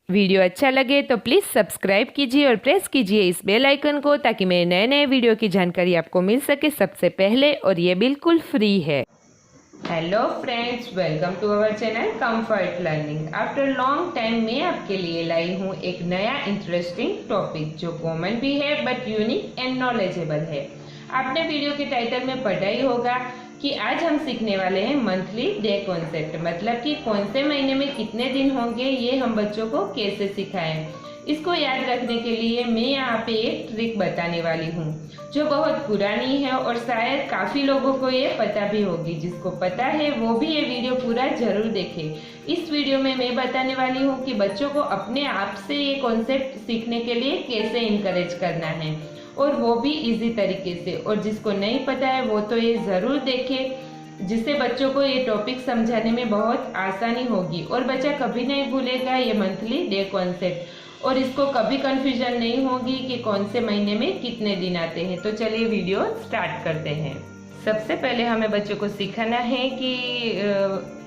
Video अच्छा लगे तो प्लीज़ सब्सक्राइब कीजिए और प्रेस कीजिए इस बेल आइकन को ताकि मेरे नए नए वीडियो की जानकारी आपको मिल सके सबसे पहले, और ये बिल्कुल फ्री है। Hello friends, welcome to our channel comfort learning. After long time मैं आपके लिए लाई हूँ एक नया इंटरेस्टिंग टॉपिक जो कॉमन भी है बट यूनिक एंड नॉलेजेबल है। आपने वीडियो के टाइटल में पढ़ा ही होगा कि आज हम सीखने वाले हैं मंथली डे कॉन्सेप्ट, मतलब कि कौन से महीने में कितने दिन होंगे, ये हम बच्चों को कैसे सिखाएं। इसको याद रखने के लिए मैं यहाँ पे एक ट्रिक बताने वाली हूँ जो बहुत पुरानी है और शायद काफ़ी लोगों को ये पता भी होगी। जिसको पता है वो भी ये वीडियो पूरा जरूर देखे। इस वीडियो में मैं बताने वाली हूँ कि बच्चों को अपने आप से ये कॉन्सेप्ट सीखने के लिए कैसे इनकरेज करना है, और वो भी इजी तरीके से। और जिसको नहीं पता है वो तो ये ज़रूर देखे, जिससे बच्चों को ये टॉपिक समझाने में बहुत आसानी होगी और बच्चा कभी नहीं भूलेगा ये मंथली डे कॉन्सेप्ट, और इसको कभी कंफ्यूजन नहीं होगी कि कौन से महीने में कितने दिन आते हैं। तो चलिए वीडियो स्टार्ट करते हैं। सबसे पहले हमें बच्चों को सिखाना है कि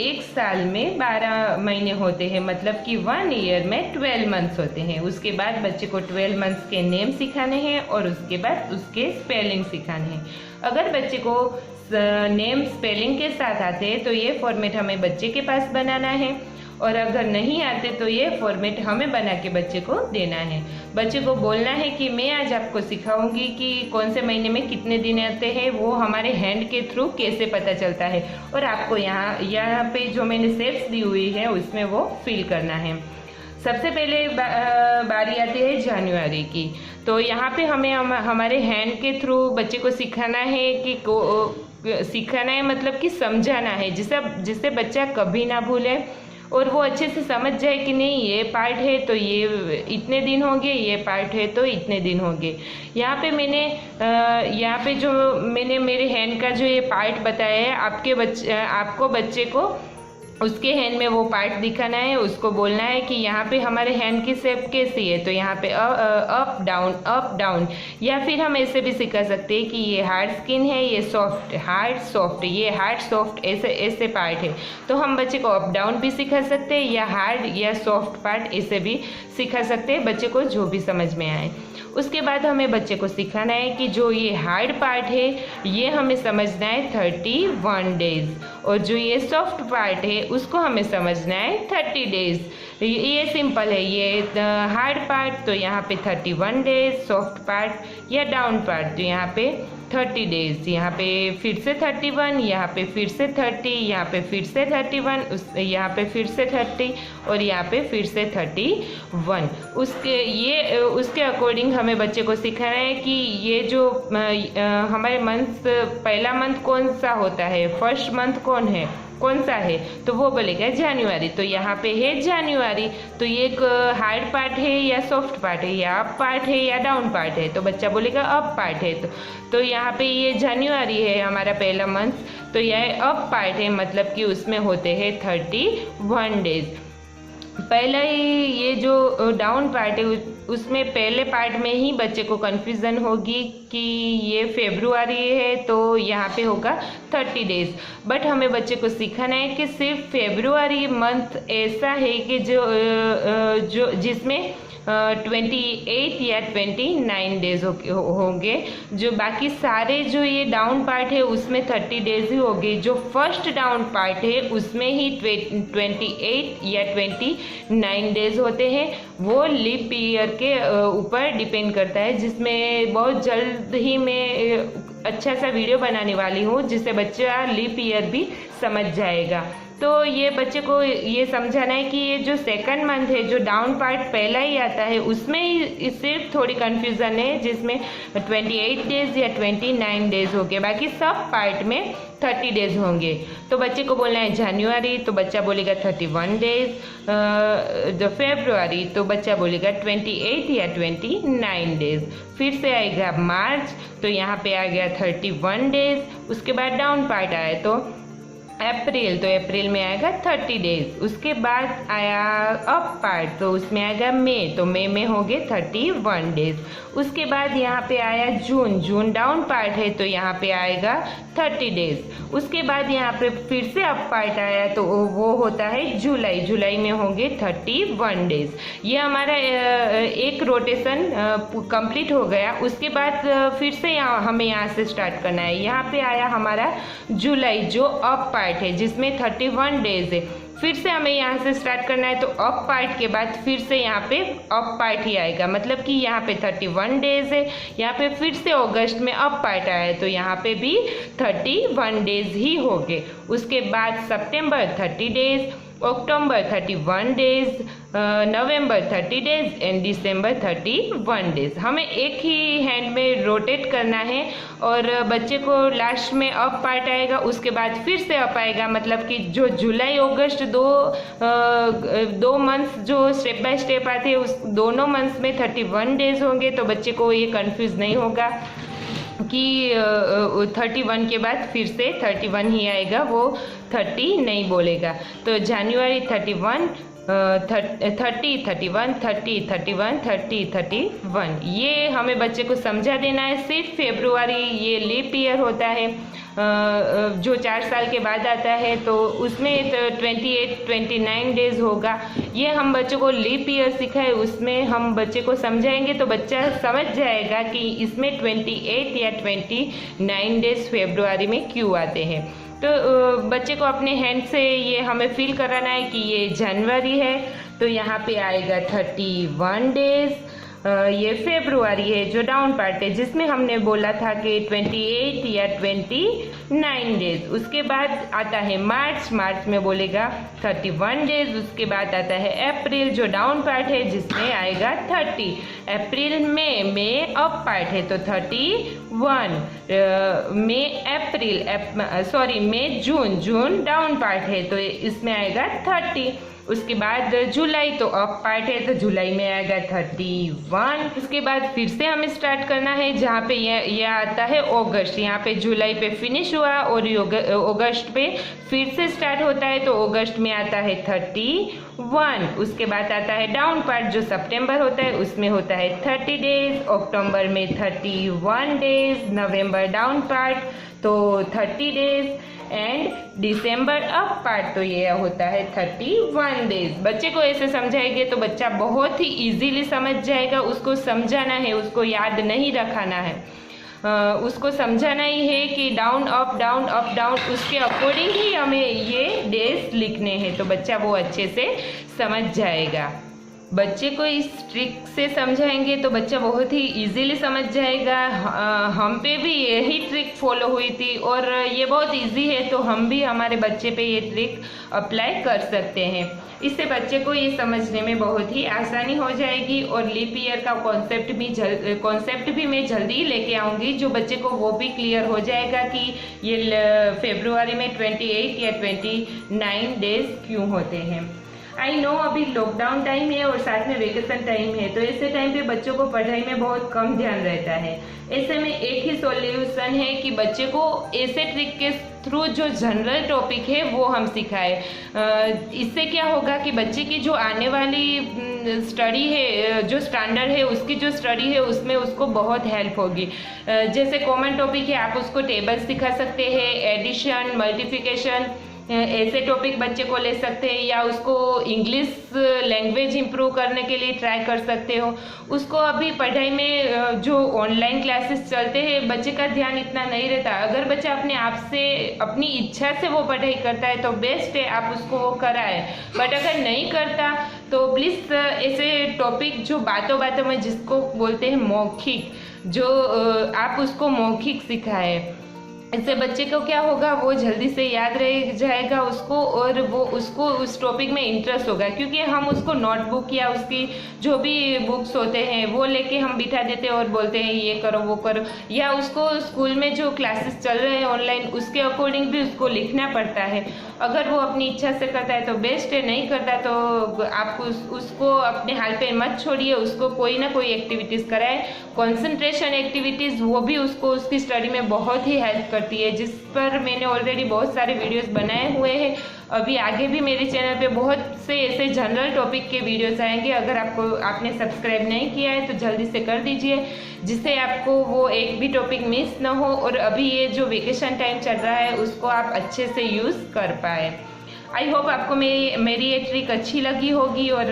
एक साल में 12 महीने होते हैं, मतलब कि 1 ईयर में 12 मंथ्स होते हैं। उसके बाद बच्चे को 12 मंथ्स के नेम सिखाने हैं और उसके बाद उसके स्पेलिंग सिखाने हैं। अगर बच्चे को नेम स्पेलिंग के साथ आते हैं तो ये फॉर्मेट हमें बच्चे के पास बनाना है, और अगर नहीं आते तो ये फॉर्मेट हमें बना के बच्चे को देना है। बच्चे को बोलना है कि मैं आज आपको सिखाऊंगी कि कौन से महीने में कितने दिन आते हैं, वो हमारे हैंड के थ्रू कैसे पता चलता है, और आपको यहाँ पे जो मैंने शेप्स दी हुई है उसमें वो फिल करना है। सबसे पहले बारी आती है जनवरी की। तो यहाँ पे हमें हमारे हैंड के थ्रू बच्चे को सिखाना है कि सिखाना है, मतलब कि समझाना है, जिससे बच्चा कभी ना भूले और वो अच्छे से समझ जाए कि नहीं ये पार्ट है तो ये इतने दिन होंगे, ये पार्ट है तो इतने दिन होंगे। यहाँ पे मैंने जो मैंने मेरे हैंड का जो ये पार्ट बताया है, आपको बच्चे को उसके हैंड में वो पार्ट दिखाना है। उसको बोलना है कि यहाँ पे हमारे हैंड की शेप कैसी है, तो यहाँ पे अप डाउन, या फिर हम ऐसे भी सिखा सकते हैं कि ये हार्ड स्किन है, ये सॉफ्ट हार्ड सॉफ्ट, ये हार्ड सॉफ्ट, ऐसे पार्ट है। तो हम बच्चे को अप डाउन भी सिखा सकते हैं, या हार्ड या सॉफ्ट पार्ट ऐसे भी सिखा सकते हैं, बच्चे को जो भी समझ में आए। उसके बाद हमें बच्चे को सिखाना है कि जो ये हार्ड पार्ट है ये हमें समझना है 31 डेज, और जो ये सॉफ्ट पार्ट है उसको हमें समझना है 30 डेज। ये सिंपल है। ये हार्ड पार्ट तो यहाँ पे 31 डेज, सॉफ्ट पार्ट या डाउन पार्ट तो यहाँ पे 30 डेज। यहाँ पे फिर से 31, यहाँ पे फिर से 30, यहाँ पे फिर से 31, यहाँ पे फिर से 30 और यहाँ पे फिर से 31। उसके अकॉर्डिंग हमें बच्चे को सिखाना है कि ये जो हमारे मंथ, पहला मंथ कौन सा होता है, फर्स्ट मंथ कौन सा है, तो वो बोलेगा जनवरी। तो यहाँ पे है जनवरी, तो ये एक हार्ड पार्ट है या सॉफ्ट पार्ट है, या अप पार्ट है या डाउन पार्ट है, तो बच्चा बोलेगा अप पार्ट है। तो यहाँ पे ये जनवरी है हमारा पहला मंथ, तो यह अप पार्ट है, मतलब कि उसमें होते हैं 31 डेज। पहला ही ये जो डाउन पार्ट है उसमें पहले पार्ट में ही बच्चे को कन्फ्यूज़न होगी कि ये फेब्रुआरी है तो यहाँ पे होगा 30 डेज। बट हमें बच्चे को सिखाना है कि सिर्फ फेब्रुआरी मंथ ऐसा है कि जो जिसमें 28 या 29 डेज होंगे। जो बाकी सारे जो ये डाउन पार्ट है उसमें 30 डेज ही होंगे। जो फर्स्ट डाउन पार्ट है उसमें ही 28 या 29 डेज होते हैं। वो लीप ईयर के ऊपर डिपेंड करता है, जिसमें बहुत जल्द ही मैं अच्छा सा वीडियो बनाने वाली हूँ जिससे बच्चा लीप ईयर भी समझ जाएगा। तो ये बच्चे को ये समझाना है कि ये जो सेकंड मंथ है, जो डाउन पार्ट पहला ही आता है, उसमें ही सिर्फ थोड़ी कन्फ्यूज़न है, जिसमें 28 डेज या 29 डेज होंगे, बाकी सब पार्ट में 30 डेज होंगे। तो बच्चे को बोलना है जनवरी, तो बच्चा बोलेगा 31 डेज। जो फेब्रुआरी, तो बच्चा बोलेगा 28 या 29 डेज। फिर से आएगा मार्च, तो यहाँ पे आ गया 31 डेज। उसके बाद डाउन पार्ट आया तो अप्रैल, तो अप्रैल में आएगा 30 डेज। उसके बाद आया अप पार्ट, तो उसमें आएगा मई, तो मई में हो गए 31 डेज। उसके बाद यहाँ पे आया जून, जून डाउन पार्ट है तो यहाँ पे आएगा 30 डेज। उसके बाद यहाँ पे फिर से अप पार्ट आया तो वो होता है जुलाई, जुलाई में होंगे 31 डेज। ये हमारा एक रोटेशन कंप्लीट हो गया। उसके बाद फिर से हमें यहाँ से स्टार्ट करना है। यहाँ पे आया हमारा जुलाई जो अप पार्ट है जिसमें 31 डेज है। फिर से हमें यहाँ से स्टार्ट करना है, तो अप पार्ट के बाद फिर से यहाँ पे अप पार्ट ही आएगा, मतलब कि यहाँ पे 31 डेज है। यहाँ पे फिर से अगस्त में अप पार्ट आया है तो यहाँ पे भी 31 डेज ही हो गए। उसके बाद सितंबर 30 days, October 31 days, November 30 days and December 31 days. हमें एक ही हैंड में रोटेट करना है और बच्चे को लास्ट में अप पार्ट आएगा, उसके बाद फिर से अप आएगा, मतलब कि जो जुलाई अगस्त दो मंथ्स जो स्टेप बाय स्टेप आते हैं उस दोनों मंथ्स में 31 डेज होंगे, तो बच्चे को ये कंफ्यूज नहीं होगा कि 31 के बाद फिर से 31 ही आएगा, वो 30 नहीं बोलेगा। तो जनवरी 31, 30, 31, 30, 31, 30, 31, ये हमें बच्चे को समझा देना है। सिर्फ फरवरी ये लीप ईयर होता है जो 4 साल के बाद आता है, तो उसमें 29 डेज होगा। ये हम बच्चों को लीप ईयर सिखाए, उसमें हम बच्चे को समझाएंगे तो बच्चा समझ जाएगा कि इसमें 28 या 29 डेज फरवरी में क्यों आते हैं। तो बच्चे को अपने हैंड से ये हमें फील कराना है कि ये जनवरी है तो यहाँ पे आएगा 31 डेज। ये फरवरी है जो डाउन पार्ट है जिसमें हमने बोला था कि 28 या 29 डेज। उसके बाद आता है मार्च, मार्च में बोलेगा 31 डेज। उसके बाद आता है अप्रैल जो डाउन पार्ट है जिसमें आएगा 30। अप्रैल में अप पार्ट है तो 31। मई जून, जून डाउन पार्ट है तो इसमें आएगा 30। उसके बाद जुलाई तो अप पार्ट है तो जुलाई में आएगा 31। उसके बाद फिर से हमें स्टार्ट करना है जहाँ पे ये आता है अगस्त। यहाँ पे जुलाई पे फिनिश हुआ और अगस्त पे फिर से स्टार्ट होता है तो अगस्त में आता है 31। उसके बाद आता है डाउन पार्ट जो सितंबर होता है उसमें होता है 30 डेज, अक्टूबर में 31 डेज, नवंबर डाउन पार्ट तो 30 days and December up part तो ये होता है 31 डेज। बच्चे को ऐसे समझाएंगे तो बच्चा बहुत ही इजीली समझ जाएगा। उसको समझाना है, उसको याद नहीं रखाना है, उसको समझाना ही है कि down up down up down, उसके अकॉर्डिंग ही हमें ये डेज लिखने हैं, तो बच्चा वो अच्छे से समझ जाएगा। बच्चे को इस ट्रिक से समझाएंगे तो बच्चा बहुत ही इजीली समझ जाएगा। हम पे भी यही ट्रिक फॉलो हुई थी और ये बहुत इजी है तो हम भी हमारे बच्चे पे ये ट्रिक अप्लाई कर सकते हैं। इससे बच्चे को ये समझने में बहुत ही आसानी हो जाएगी। और लीप ईयर का कॉन्सेप्ट भी मैं जल्दी लेके आऊँगी जो बच्चे को वो भी क्लियर हो जाएगा कि ये फरवरी में 28 या 29 डेज क्यों होते हैं। आई नो अभी लॉकडाउन टाइम है और साथ में वेकेशन टाइम है, तो ऐसे टाइम पे बच्चों को पढ़ाई में बहुत कम ध्यान रहता है। ऐसे में एक ही सॉल्यूशन है कि बच्चे को ऐसे ट्रिक के थ्रू जो जनरल टॉपिक है वो हम सिखाएं। इससे क्या होगा कि बच्चे की जो आने वाली स्टडी है, जो स्टैंडर्ड है, उसकी जो स्टडी है उसमें उसको बहुत हेल्प होगी। जैसे कॉमन टॉपिक है, आप उसको टेबल सिखा सकते हैं, एडिशन, मल्टीप्लिकेशन, ऐसे टॉपिक बच्चे को ले सकते हैं, या उसको इंग्लिश लैंग्वेज इंप्रूव करने के लिए ट्राई कर सकते हो। उसको अभी पढ़ाई में जो ऑनलाइन क्लासेस चलते हैं बच्चे का ध्यान इतना नहीं रहता। अगर बच्चा अपने आप से अपनी इच्छा से वो पढ़ाई करता है तो बेस्ट है, आप उसको वो कराए। बट अगर नहीं करता तो प्लीज़ ऐसे टॉपिक जो बातों बातों में जिसको बोलते हैं मौखिक, जो आप उसको मौखिक सिखाए। इससे बच्चे को क्या होगा, वो जल्दी से याद रह जाएगा उसको, और वो उसको उस टॉपिक में इंटरेस्ट होगा। क्योंकि हम उसको नोटबुक या उसकी जो भी बुक्स होते हैं वो लेके हम बिठा देते हैं और बोलते हैं ये करो वो करो, या उसको स्कूल में जो क्लासेस चल रहे हैं ऑनलाइन उसके अकॉर्डिंग भी उसको लिखना पड़ता है। अगर वो अपनी इच्छा से करता है तो बेस्ट है, नहीं करता तो आप उसको अपने हाल पे मत छोड़िए, उसको कोई ना कोई एक्टिविटीज़ कराए। कंसंट्रेशन एक्टिविटीज़ वो भी उसको उसकी स्टडी में बहुत ही हेल्प करती है, जिस पर मैंने ऑलरेडी बहुत सारे वीडियोस बनाए हुए हैं। अभी आगे भी मेरे चैनल पे बहुत से ऐसे जनरल टॉपिक के वीडियोस आएंगे। अगर आपने सब्सक्राइब नहीं किया है तो जल्दी से कर दीजिए, जिससे आपको वो एक भी टॉपिक मिस ना हो और अभी ये जो वेकेशन टाइम चल रहा है उसको आप अच्छे से यूज़ कर पाए। आई होप आपको मेरी ये ट्रिक अच्छी लगी होगी और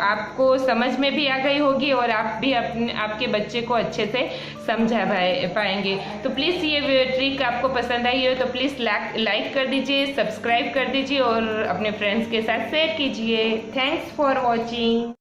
आपको समझ में भी आ गई होगी और आप भी आपके बच्चे को अच्छे से समझा पाएंगे। तो प्लीज़ ये ट्रिक आपको पसंद आई हो तो प्लीज़ लाइक कर दीजिए, सब्सक्राइब कर दीजिए और अपने फ्रेंड्स के साथ शेयर कीजिए। Thanks for watching.